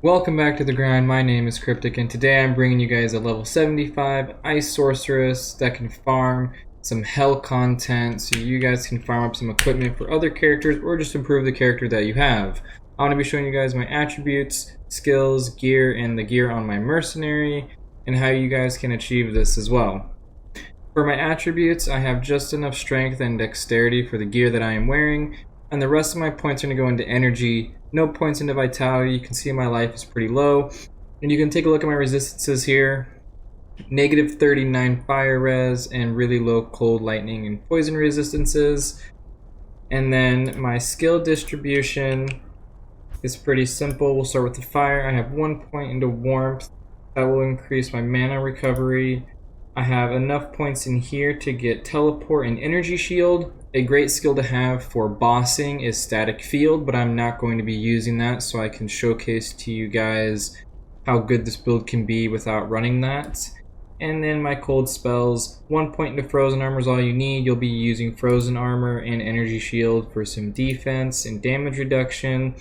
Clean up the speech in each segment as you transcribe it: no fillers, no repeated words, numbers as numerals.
Welcome back to the grind. My name is Cryptic, and today I'm bringing you guys a level 75 Ice Sorceress that can farm some hell content so you guys can farm up some equipment for other characters or just improve the character that you have. I want to be showing you guys my attributes, skills, gear, and the gear on my Mercenary, and how you guys can achieve this as well. For my attributes, I have just enough strength and dexterity for the gear that I am wearing, and the rest of my points are going to go into energy, no points into vitality. You can see my life is pretty low, and you can take a look at my resistances here. Negative 39 fire res and really low cold, lightning, and poison resistances. And then my skill distribution is pretty simple. We'll start with the fire. I have 1 point into warmth. That will increase my mana recovery. I have enough points in here to get teleport and energy shield. A great skill to have for bossing is static field, but I'm not going to be using that, so I can showcase to you guys how good this build can be without running that. And then my cold spells, 1 point into frozen armor is all you need. You'll be using frozen armor and energy shield for some defense and damage reduction.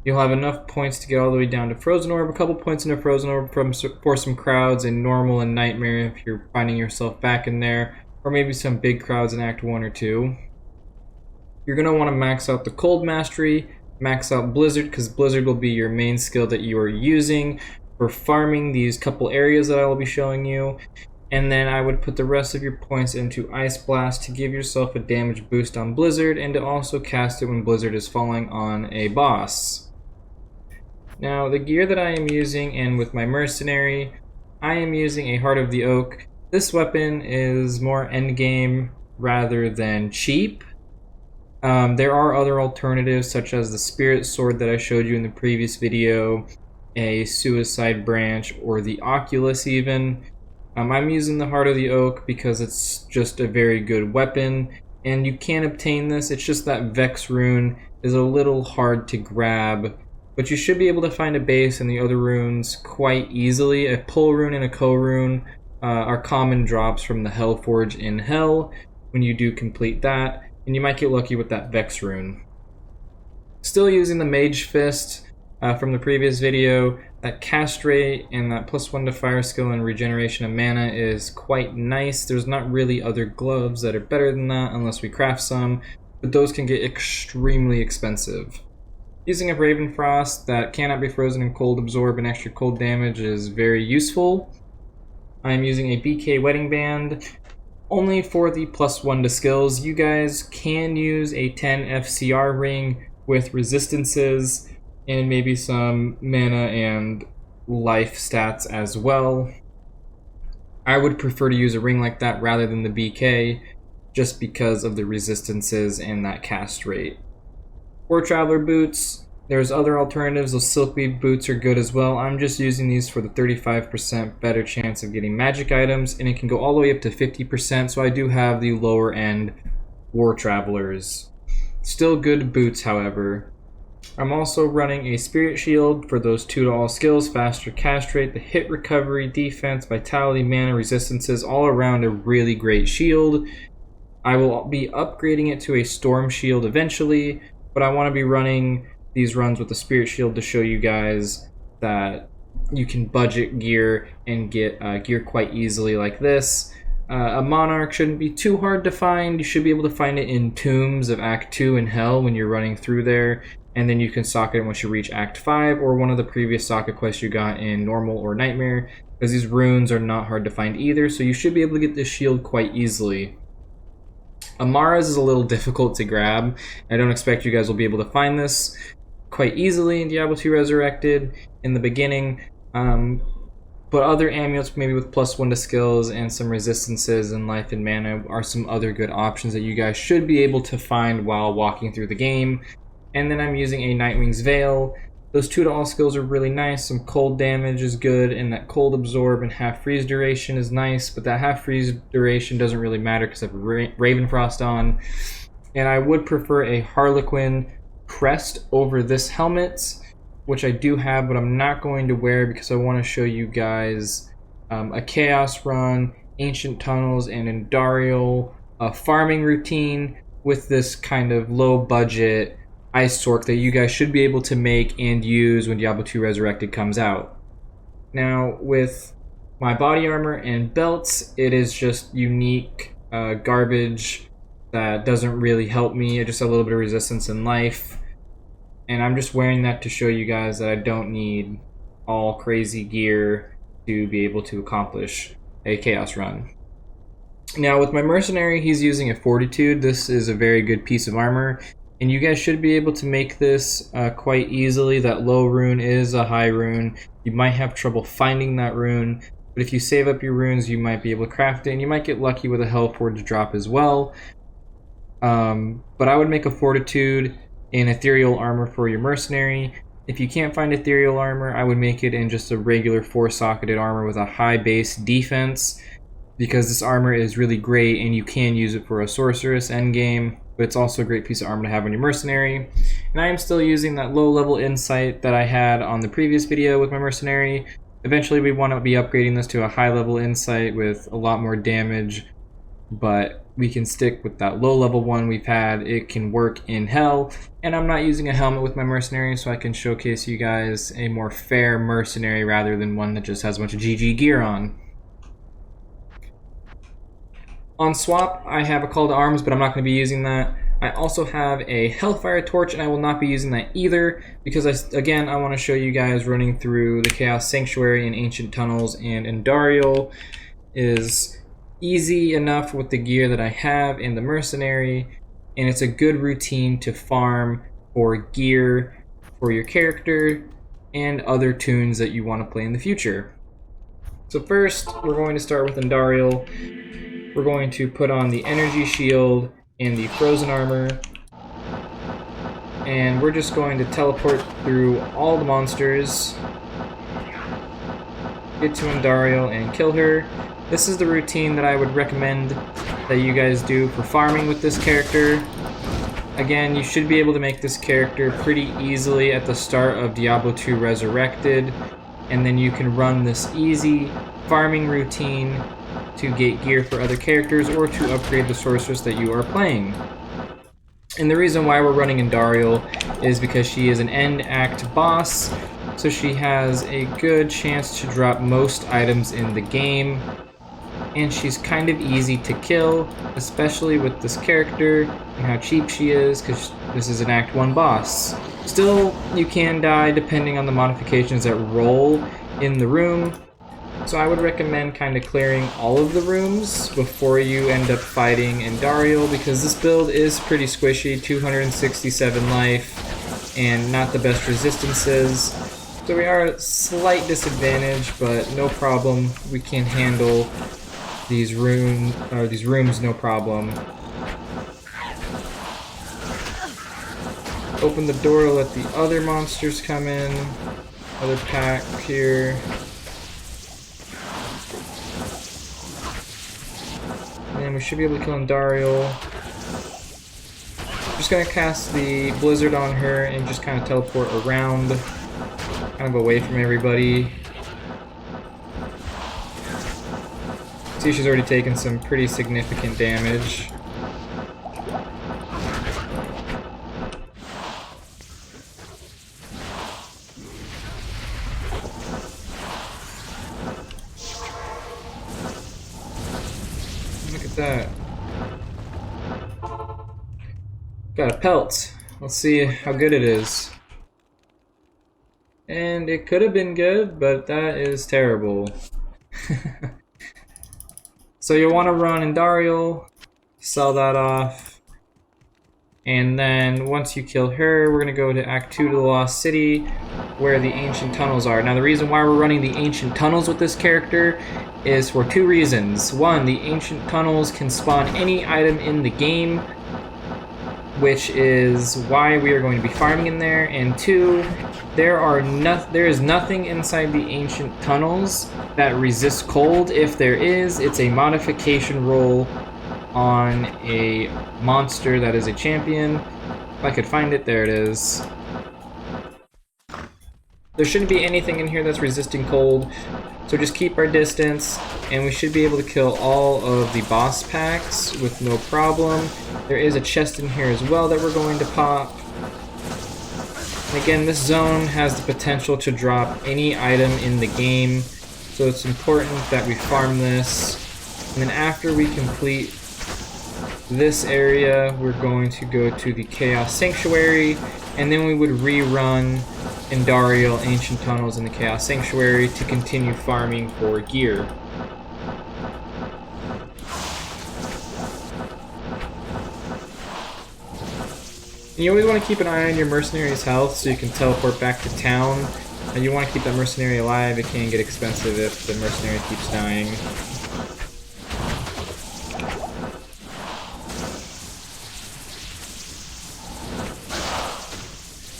You'll have enough points to get all the way down to Frozen Orb, a couple points into Frozen Orb for some crowds in Normal and Nightmare if you're finding yourself back in there, or maybe some big crowds in Act 1 or 2. You're going to want to max out the Cold Mastery, max out Blizzard, because Blizzard will be your main skill that you are using for farming these couple areas that I will be showing you. And then I would put the rest of your points into Ice Blast to give yourself a damage boost on Blizzard, and to also cast it when Blizzard is falling on a boss. Now, the gear that I am using, and with my Mercenary, I am using a Heart of the Oak. This weapon is more endgame rather than cheap. There are other alternatives, such as the Spirit Sword that I showed you in the previous video, a Suicide Branch, or the Oculus even. I'm using the Heart of the Oak because it's just a very good weapon, and you can obtain this. It's just that Vex rune is a little hard to grab, but you should be able to find a base in the other runes quite easily. A pull rune and a co rune are common drops from the Hellforge in Hell when you do complete that, and you might get lucky with that Vex rune. Still using the Mage Fist from the previous video. That cast rate and that +1 to fire skill and regeneration of mana is quite nice. There's not really other gloves that are better than that unless we craft some, but those can get extremely expensive. Using a Raven Frost that cannot be frozen and cold absorb and extra cold damage is very useful. I am using a BK Wedding Band only for the +1 to skills. You guys can use a 10 FCR ring with resistances and maybe some mana and life stats as well. I would prefer to use a ring like that rather than the BK, just because of the resistances and that cast rate. For Traveler boots, there's other alternatives. Those Silkweed boots are good as well. I'm just using these for the 35% better chance of getting magic items, and it can go all the way up to 50%, so I do have the lower end War Travelers. Still good boots, however. I'm also running a Spirit Shield for those 2 to all skills, faster cast rate, the hit recovery, defense, vitality, mana, resistances, all around a really great shield. I will be upgrading it to a Storm Shield eventually, but I want to be running these runs with the Spirit Shield to show you guys that you can budget gear and get gear quite easily like this. A Monarch shouldn't be too hard to find. You should be able to find it in Tombs of Act 2 in Hell when you're running through there, and then you can socket it once you reach Act 5 or one of the previous socket quests you got in Normal or Nightmare, because these runes are not hard to find either, so you should be able to get this shield quite easily. Amara's is a little difficult to grab. I don't expect you guys will be able to find this quite easily in Diablo 2 Resurrected in the beginning, but other amulets maybe with +1 to skills and some resistances and life and mana are some other good options that you guys should be able to find while walking through the game. And then I'm using a Nightwing's Veil. Those 2 to all skills are really nice. Some cold damage is good, and that cold absorb and half freeze duration is nice, but that half freeze duration doesn't really matter because I have Raven Frost on. And I would prefer a Harlequin crest over this helmet, which I do have, but I'm not going to wear because I want to show you guys a Chaos Run, Ancient Tunnels, and Andariel farming routine with this kind of low budget Ice Sorc that you guys should be able to make and use when Diablo 2 Resurrected comes out. Now, with my body armor and belts, it is just unique garbage that doesn't really help me. Just a little bit of resistance in life. And I'm just wearing that to show you guys that I don't need all crazy gear to be able to accomplish a chaos run. Now with my mercenary, he's using a fortitude. This is a very good piece of armor, and you guys should be able to make this quite easily. That low rune is a high rune. You might have trouble finding that rune, but if you save up your runes, you might be able to craft it, and you might get lucky with a hell forge drop as well. But I would make a fortitude in ethereal armor for your mercenary. If you can't find ethereal armor, I would make it in just a regular 4-socketed armor with a high base defense, because this armor is really great and you can use it for a sorceress endgame, but it's also a great piece of armor to have on your mercenary. And I am still using that low level insight that I had on the previous video with my mercenary. Eventually we want to be upgrading this to a high level insight with a lot more damage, but we can stick with that low level one we've had. It can work in hell, and I'm not using a helmet with my mercenary, so I can showcase you guys a more fair mercenary rather than one that just has a bunch of GG gear on. On swap, I have a call to arms, but I'm not going to be using that. I also have a Hellfire Torch, and I will not be using that either, because again, I want to show you guys running through the Chaos Sanctuary and Ancient Tunnels, and Andariel is easy enough with the gear that I have in the mercenary, and it's a good routine to farm for gear for your character and other tunes that you want to play in the future. So first, we're going to start with Andariel. We're going to put on the energy shield and the frozen armor, and we're just going to teleport through all the monsters, get to Andariel and kill her. This is the routine that I would recommend that you guys do for farming with this character. Again, you should be able to make this character pretty easily at the start of Diablo 2 Resurrected, and then you can run this easy farming routine to get gear for other characters or to upgrade the sorceress that you are playing. And the reason why we're running Andariel is because she is an end act boss, so she has a good chance to drop most items in the game, and she's kind of easy to kill, especially with this character and how cheap she is, because this is an Act 1 boss. Still, you can die depending on the modifications that roll in the room, so I would recommend kind of clearing all of the rooms before you end up fighting Andariel, because this build is pretty squishy, 267 life, and not the best resistances. So we are at a slight disadvantage, but no problem. We can handle these rooms no problem. Open the door to let the other monsters come in. Other pack here. And we should be able to kill Andariel. Just gonna cast the blizzard on her and just kind of teleport around, kind of away from everybody. See, she's already taken some pretty significant damage. Look at that. Got a pelt. Let's see how good it is. And it could have been good, but that is terrible. So you'll want to run Andariel, sell that off, and then once you kill her, we're going to go to Act 2 to the Lost City, where the Ancient Tunnels are. Now the reason why we're running the Ancient Tunnels with this character is for two reasons. One, the Ancient Tunnels can spawn any item in the game, which is why we are going to be farming in there, and two, there is nothing inside the Ancient Tunnels that resists cold. If there is, it's a modification roll on a monster that is a champion. If I could find it, there it is. There shouldn't be anything in here that's resisting cold, so just keep our distance, and we should be able to kill all of the boss packs with no problem. There is a chest in here as well that we're going to pop. And again, this zone has the potential to drop any item in the game, so it's important that we farm this. And then after we complete this area, we're going to go to the Chaos Sanctuary, and then we would rerun Andariel, Ancient Tunnels, and the Chaos Sanctuary to continue farming for gear. You always want to keep an eye on your mercenary's health so you can teleport back to town. And you want to keep that mercenary alive. It can get expensive if the mercenary keeps dying.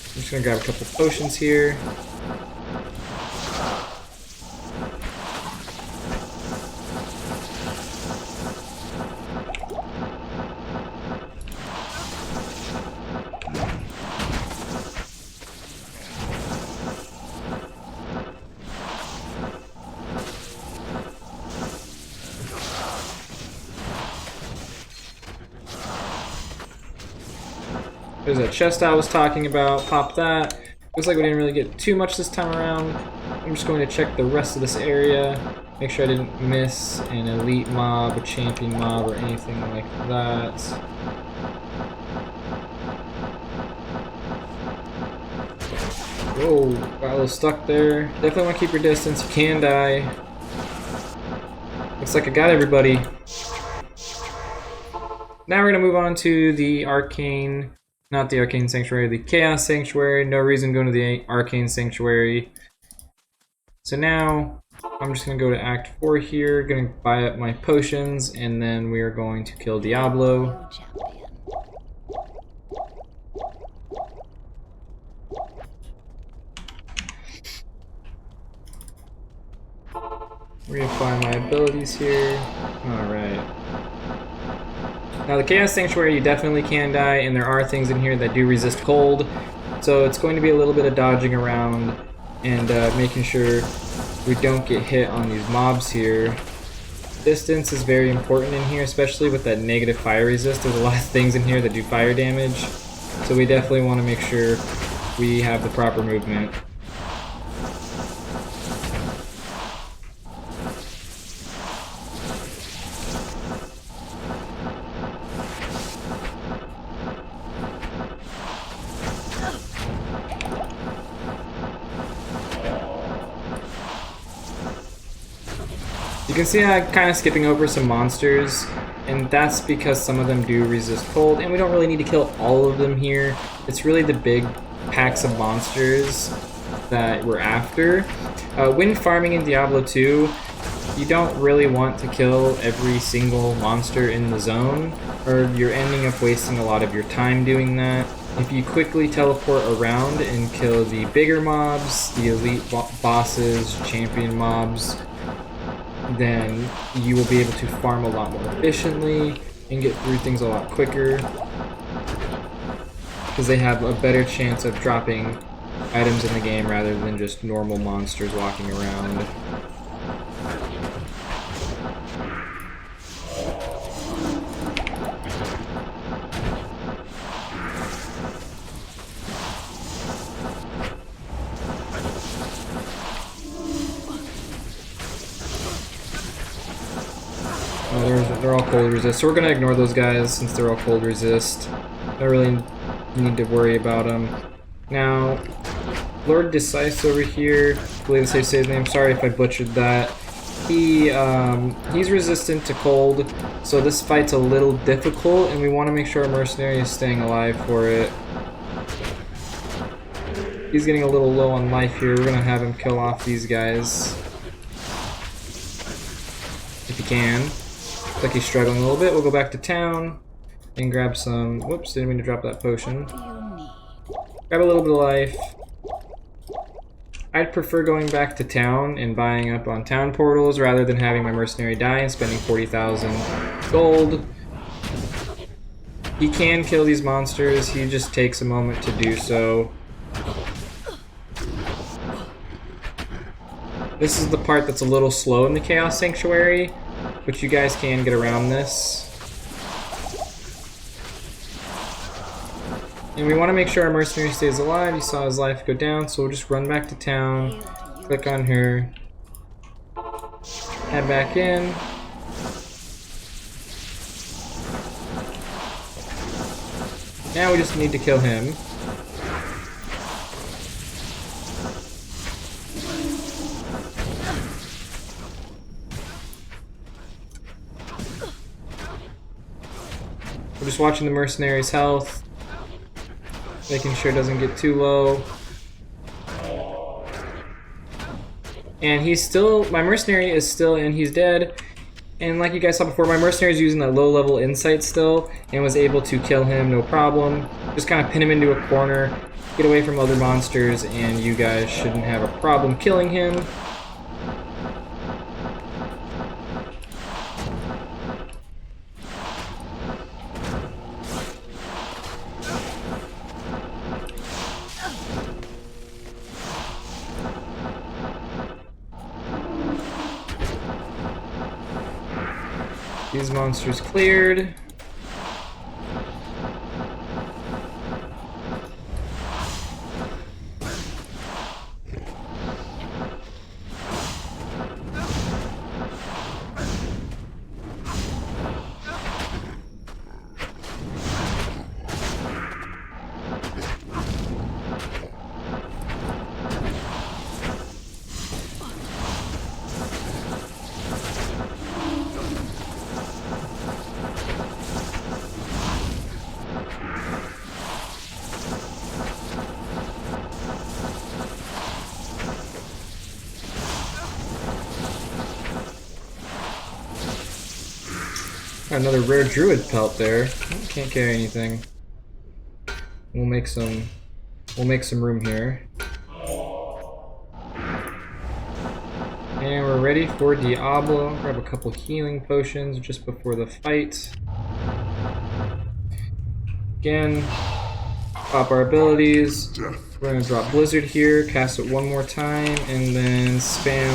I'm just going to grab a couple potions here. There's that chest I was talking about. Pop that. Looks like we didn't really get too much this time around. I'm just going to check the rest of this area. Make sure I didn't miss an elite mob, a champion mob, or anything like that. Whoa, got a little stuck there. Definitely want to keep your distance. You can die. Looks like I got everybody. Now we're going to move on to the Arcane... Not the Arcane Sanctuary, the Chaos Sanctuary. No reason going to the Arcane Sanctuary. So now, I'm just going to go to Act 4 here, going to buy up my potions, and then we are going to kill Diablo. Reapply my abilities here. Alright. Now the Chaos Sanctuary, you definitely can die, and there are things in here that do resist cold. So it's going to be a little bit of dodging around and making sure we don't get hit on these mobs here. Distance is very important in here, especially with that negative fire resist. There's a lot of things in here that do fire damage. So we definitely want to make sure we have the proper movement. You can see I'm kind of skipping over some monsters, and that's because some of them do resist cold, and we don't really need to kill all of them here. It's really the big packs of monsters that we're after. When farming in Diablo 2, you don't really want to kill every single monster in the zone, or you're ending up wasting a lot of your time doing that. If you quickly teleport around and kill the bigger mobs, the elite bosses, champion mobs, then you will be able to farm a lot more efficiently and get through things a lot quicker because they have a better chance of dropping items in the game rather than just normal monsters walking around. They're all cold resist, so we're going to ignore those guys since they're all cold resist. Don't really need to worry about them. Now, Lord Decisive over here, I believe that's how you say his name, sorry if I butchered that. He's resistant to cold, so this fight's a little difficult, and we want to make sure our mercenary is staying alive for it. He's getting a little low on life here. We're going to have him kill off these guys. If he can. Looks like he's struggling a little bit. We'll go back to town and grab some... Whoops, didn't mean to drop that potion. Grab a little bit of life. I'd prefer going back to town and buying up on town portals rather than having my mercenary die and spending 40,000 gold. He can kill these monsters, he just takes a moment to do so. This is the part that's a little slow in the Chaos Sanctuary, but you guys can get around this. And we want to make sure our mercenary stays alive. You saw his life go down, so we'll just run back to town, click on her, head back in. Now we just need to kill him. We're just watching the mercenary's health, making sure it doesn't get too low. And he's still, my mercenary is still, and he's dead. And like you guys saw before, my mercenary is using that low level insight still and was able to kill him no problem. Just kind of pin him into a corner, get away from other monsters, and you guys shouldn't have a problem killing him. These monsters cleared. Another rare druid pelt there. Can't carry anything. We'll make some room here. And we're ready for Diablo. Grab a couple healing potions just before the fight. Again, pop our abilities. We're gonna drop Blizzard here, cast it one more time, and then spam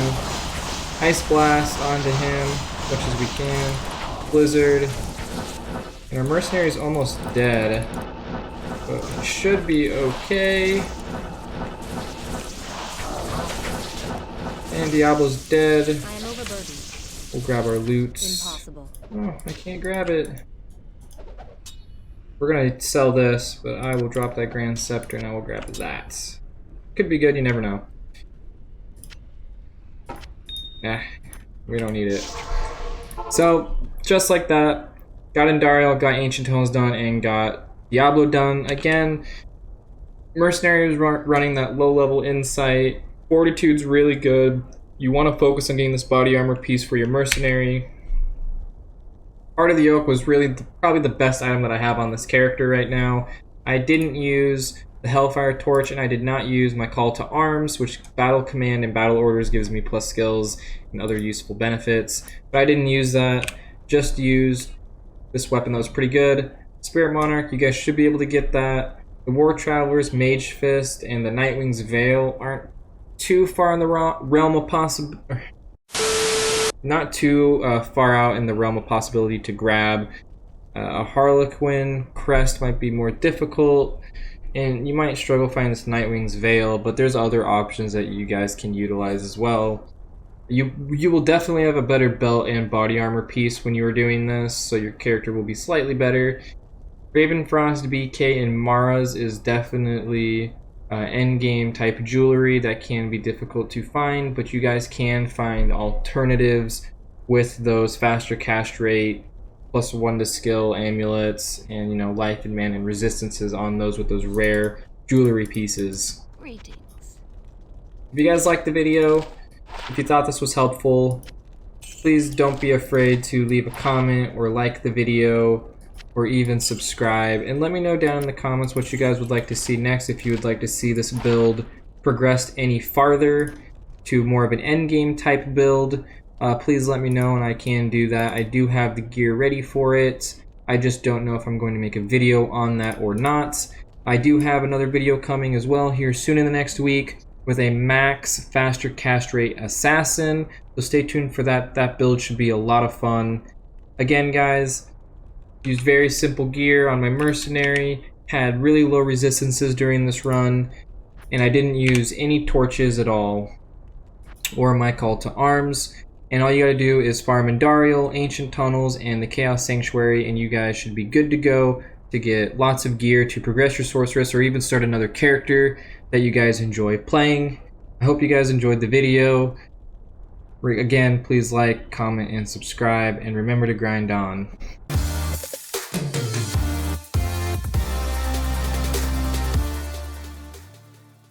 Ice Blast onto him as much as we can. Blizzard. And our mercenary is almost dead, but it should be okay. And Diablo's dead. I am overburdened. We'll grab our loot. Impossible. Oh, I can't grab it. We're gonna sell this, but I will drop that Grand Scepter and I will grab that. Could be good, you never know. Nah, we don't need it. So, just like that, got Andariel, got Ancient Tones done, and got Diablo done. Again, Mercenary is running that low-level insight. Fortitude's really good. You want to focus on getting this body armor piece for your Mercenary. Heart of the Oak was really probably the best item that I have on this character right now. I didn't use the Hellfire Torch, and I did not use my Call to Arms, which Battle Command and Battle Orders gives me plus skills and other useful benefits. But I didn't use that. Just used this weapon that was pretty good. Spirit Monarch, you guys should be able to get that. The War Traveler's Mage Fist and the Nightwing's Veil aren't too far in the realm of possible. Not too far out in the realm of possibility to grab. A Harlequin Crest might be more difficult, and you might struggle finding this Nightwing's Veil, but there's other options that you guys can utilize as well. You will definitely have a better belt and body armor piece when you are doing this, so your character will be slightly better. Ravenfrost, BK, and Mara's is definitely endgame type jewelry that can be difficult to find, but you guys can find alternatives with those faster cast rate, +1 to skill amulets, and life and mana and resistances on those with those rare jewelry pieces. Greetings. If you guys liked the video, if you thought this was helpful, please don't be afraid to leave a comment or like the video or even subscribe, and let me know down in the comments what you guys would like to see next. If you would like to see this build progressed any farther to more of an endgame type build, please let me know and I can do that. I do have the gear ready for it. I just don't know if I'm going to make a video on that or not. I do have another video coming as well here soon in the next week with a max faster cast rate assassin, so stay tuned for that. That build should be a lot of fun. Again guys, use very simple gear on my mercenary, had really low resistances during this run, and I didn't use any torches at all, or my call to arms. And all you gotta do is farm Andariel, Ancient Tunnels, and the Chaos Sanctuary, and you guys should be good to go to get lots of gear to progress your sorceress, or even start another character that you guys enjoy playing. I hope you guys enjoyed the video. Again, please like, comment, and subscribe, and remember to grind on.